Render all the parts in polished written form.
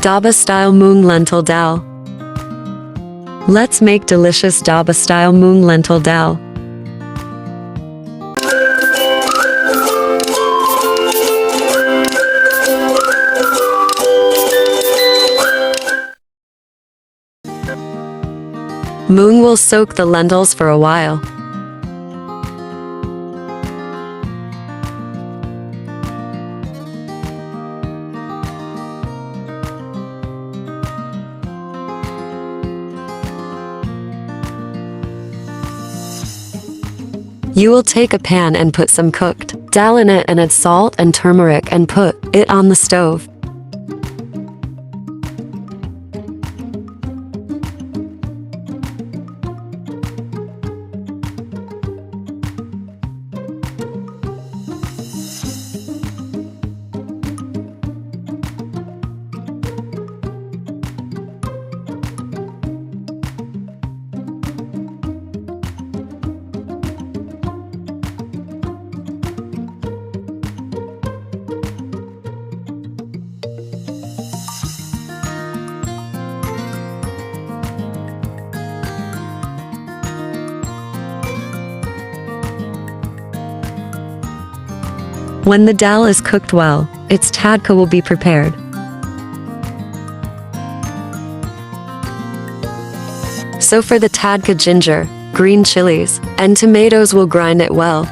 Dhaba-style Moong lentil dal. Let's make delicious Dhaba-style Moong lentil dal. Moong will soak the lentils for a while. You will take a pan and put some cooked dal in it and add salt and turmeric and put it on the stove. When the dal is cooked well, its tadka will be prepared. So for the tadka, ginger, green chilies, and tomatoes will grind it well.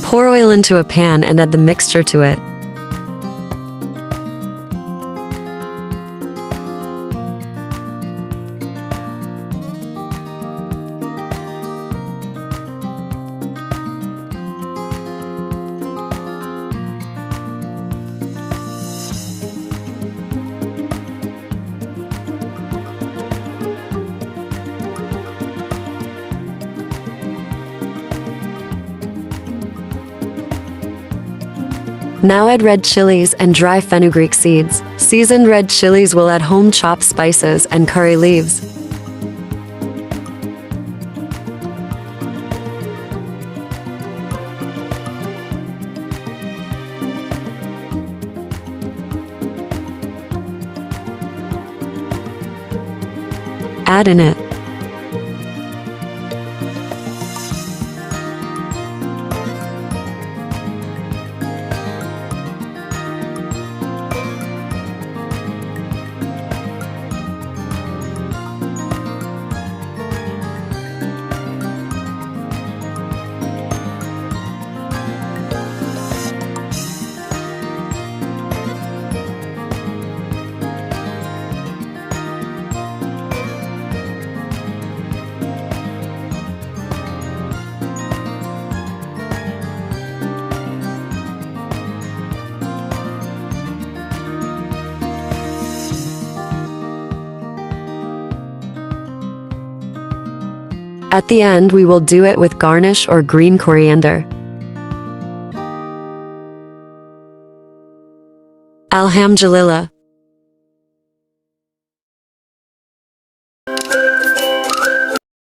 Pour oil into a pan and add the mixture to it. Now add red chilies and dry fenugreek seeds. Seasoned red chilies will add home chopped spices and curry leaves. Add in it. At the end, we will do it with garnish or green coriander. Alhamdulillah,